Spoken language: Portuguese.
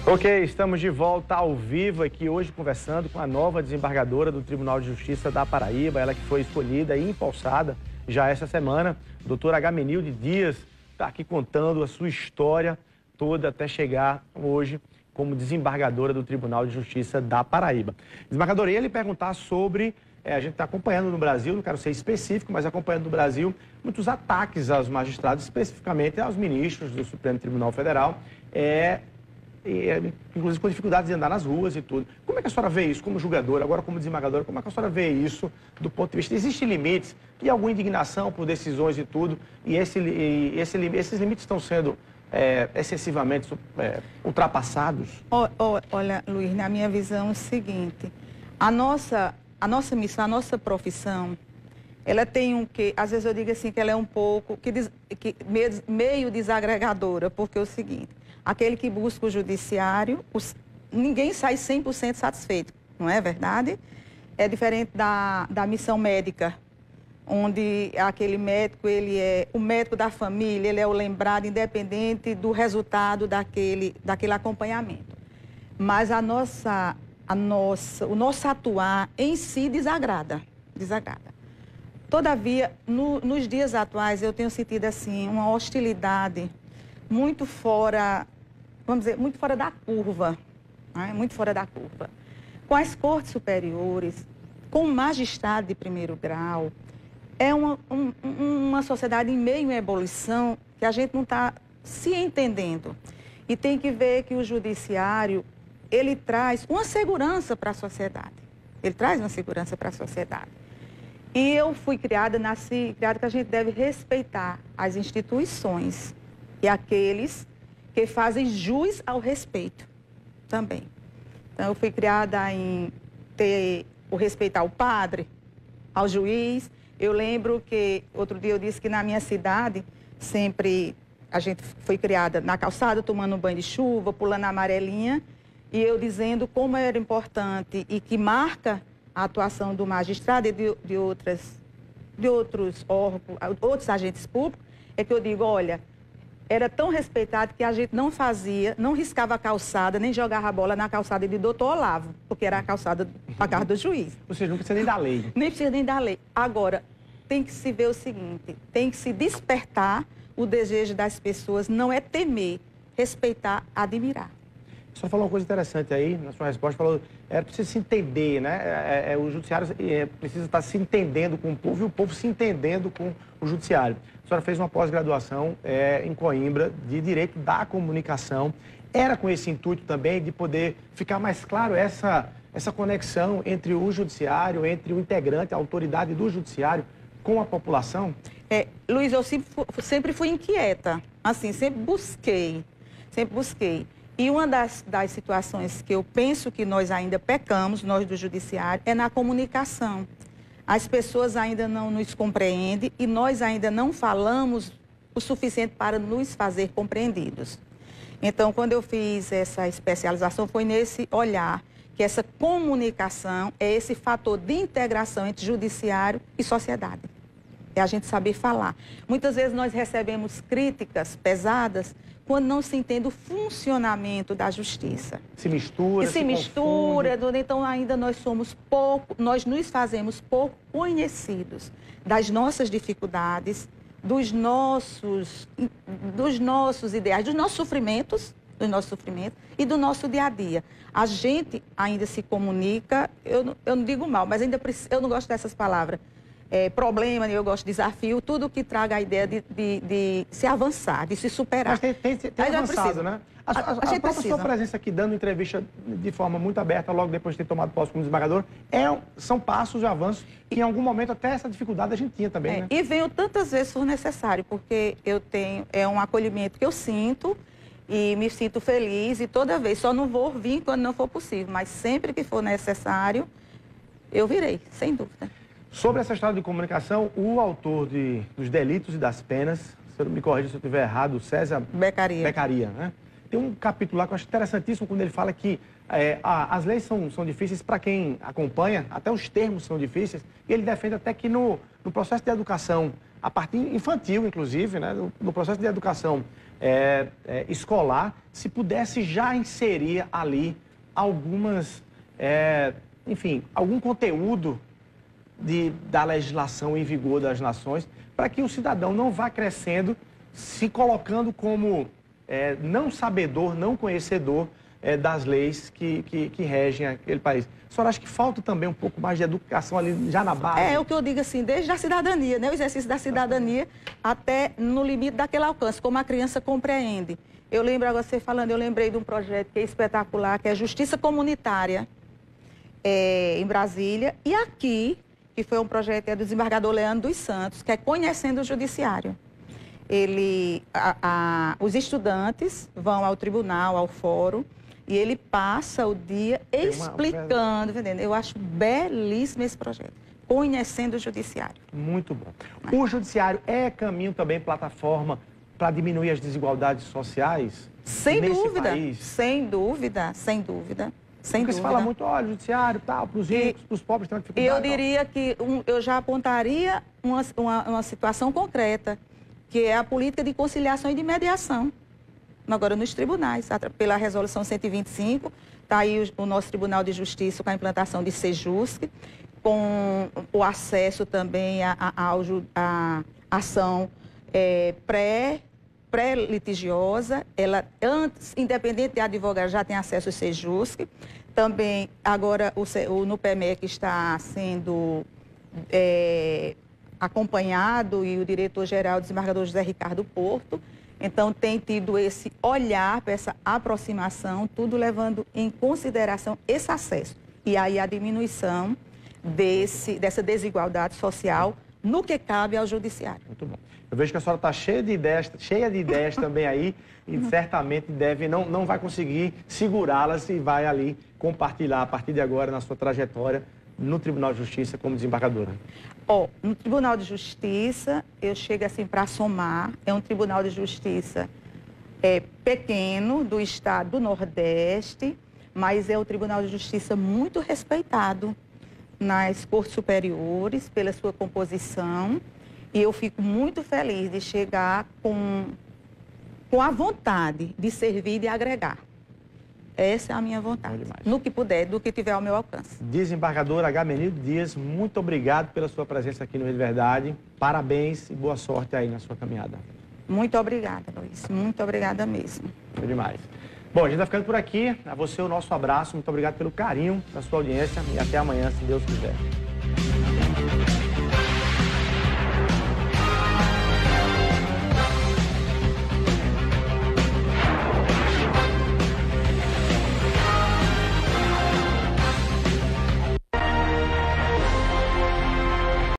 Ok, estamos de volta ao vivo aqui hoje conversando com a nova desembargadora do Tribunal de Justiça da Paraíba, ela que foi escolhida e empossada já essa semana, doutora Agamenilde Dias, está aqui contando a sua história toda até chegar hoje como desembargadora do Tribunal de Justiça da Paraíba. Desembargadora, eu ia lhe perguntar sobre, a gente está acompanhando no Brasil, não quero ser específico, mas acompanhando no Brasil, muitos ataques aos magistrados, especificamente aos ministros do Supremo Tribunal Federal, inclusive com dificuldades de andar nas ruas e tudo. Como é que a senhora vê isso como julgadora, agora como desembargadora, como é que a senhora vê isso do ponto de vista? Existem limites e alguma indignação por decisões e tudo, e esses limites estão sendo excessivamente ultrapassados? Olha, Luiz, na minha visão é o seguinte, a nossa missão, a nossa profissão, ela tem um quê? Às vezes eu digo assim que ela é um pouco, meio desagregadora, porque é o seguinte, aquele que busca o judiciário, ninguém sai 100% satisfeito, não é verdade? É diferente da missão médica, onde aquele médico, ele é o médico da família, ele é o lembrado, independente do resultado daquele acompanhamento. Mas o nosso atuar em si desagrada. Todavia, nos dias atuais, eu tenho sentido assim uma hostilidade muito fora, vamos dizer, muito fora da curva, né? Muito fora da curva. Com as cortes superiores, com o magistrado de primeiro grau, é uma sociedade em meio à ebulição que a gente não está se entendendo. E tem que ver que o judiciário, ele traz uma segurança para a sociedade. Ele traz uma segurança para a sociedade. E eu fui criada que a gente deve respeitar as instituições e aqueles que fazem jus ao respeito também. Então, eu fui criada em ter o respeito ao padre, ao juiz. Eu lembro que, outro dia eu disse que na minha cidade, sempre a gente foi criada na calçada, tomando um banho de chuva, pulando a amarelinha, e eu dizendo como era importante e que marca a atuação do magistrado e de outros órgãos, outros agentes públicos, é que eu digo, olha, era tão respeitado que a gente não riscava a calçada, nem jogava a bola na calçada de doutor Olavo, porque era a calçada para casa do juiz. Ou seja, não precisa nem da lei. Nem precisa nem da lei. Agora, tem que se ver o seguinte, tem que se despertar o desejo das pessoas, não é temer, respeitar, admirar. Só falou uma coisa interessante aí, na sua resposta, falou, precisa se entender, né? O judiciário precisa estar se entendendo com o povo e o povo se entendendo com o judiciário. A senhora fez uma pós-graduação em Coimbra de Direito da Comunicação. Era com esse intuito também de poder ficar mais claro essa conexão entre o judiciário, entre o integrante, a autoridade do judiciário com a população? Luiz, eu sempre fui inquieta, assim, sempre busquei. E uma das situações que eu penso que nós ainda pecamos, nós do judiciário, é na comunicação. As pessoas ainda não nos compreendem e nós ainda não falamos o suficiente para nos fazer compreendidos. Então, quando eu fiz essa especialização, foi nesse olhar que essa comunicação é esse fator de integração entre judiciário e sociedade. É a gente saber falar. Muitas vezes nós recebemos críticas pesadas quando não se entende o funcionamento da justiça. Se mistura, se mistura, então ainda nós nos fazemos pouco conhecidos das nossas dificuldades, dos nossos ideais, dos nossos sofrimentos e do nosso dia a dia. A gente ainda se comunica, eu não digo mal, mas eu não gosto dessas palavras. Problema, eu gosto de desafio, tudo que traga a ideia de se avançar, de se superar. Mas tem avançado, né? A sua presença aqui dando entrevista de forma muito aberta, logo depois de ter tomado posse como desembargador, são passos de avanço e em algum momento até essa dificuldade a gente tinha também, né? E venho tantas vezes for necessário, porque é um acolhimento que eu sinto e me sinto feliz e toda vez, só não vou vir quando não for possível, mas sempre que for necessário, eu virei, sem dúvida. Sobre essa história de comunicação, o autor dos delitos e das penas, se eu não me corrija se eu estiver errado, César Beccaria, né? tem um capítulo lá que eu acho interessantíssimo, quando ele fala que as leis são difíceis para quem acompanha, até os termos são difíceis, e ele defende até que no processo de educação, a partir infantil, inclusive, né, no processo de educação escolar, se pudesse já inserir ali algumas, enfim, algum conteúdo da legislação em vigor das nações, para que o cidadão não vá crescendo, se colocando como não sabedor, não conhecedor das leis que regem aquele país. A senhora acha que falta também um pouco mais de educação ali já na base? É o que eu digo assim, desde a cidadania, né? O exercício da cidadania até no limite daquele alcance, como a criança compreende. Eu lembro, agora você falando, eu lembrei de um projeto que é espetacular, que é Justiça Comunitária, em Brasília, e aqui, que foi um projeto do desembargador Leandro dos Santos, que é Conhecendo o Judiciário. Os estudantes vão ao tribunal, ao fórum, e ele passa o dia explicando, entendeu? Eu acho belíssimo esse projeto, Conhecendo o Judiciário. Muito bom. O Judiciário é caminho também, plataforma, para diminuir as desigualdades sociais? Sem dúvida, país? Sem dúvida, sem dúvida. Sem Porque dúvida. se fala muito, olha, judiciário, tal, para os ricos, para os pobres tem uma dificuldade. Eu diria que eu já apontaria uma situação concreta, que é a política de conciliação e de mediação. Agora, nos tribunais, pela resolução 125, está aí o nosso Tribunal de Justiça com a implantação de Sejusc, com o acesso também à ação pré-litigiosa, ela antes, independente de advogado, já tem acesso ao Sejusc. Também, agora, no PMEC está sendo acompanhado, e o diretor-geral, o desembargador José Ricardo Porto. Então, tem tido esse olhar para essa aproximação, tudo levando em consideração esse acesso. E aí a diminuição dessa desigualdade social no que cabe ao judiciário. Muito bom. Eu vejo que a senhora está cheia de ideias também aí, e certamente não vai conseguir segurá-las e vai ali compartilhar a partir de agora na sua trajetória no Tribunal de Justiça como desembargadora. No Tribunal de Justiça, eu chego assim para somar, é um Tribunal de Justiça pequeno, do estado do Nordeste, mas é um Tribunal de Justiça muito respeitado nas cortes superiores, pela sua composição, e eu fico muito feliz de chegar com a vontade de servir e de agregar. Essa é a minha vontade, no que puder, do que tiver ao meu alcance. Desembargador Agamenildo Dias, muito obrigado pela sua presença aqui no Rede Verdade. Parabéns e boa sorte aí na sua caminhada. Muito obrigada, Luiz. Muito obrigada mesmo. Foi demais. Bom, a gente vai ficando por aqui. A você o nosso abraço. Muito obrigado pelo carinho da sua audiência e até amanhã, se Deus quiser.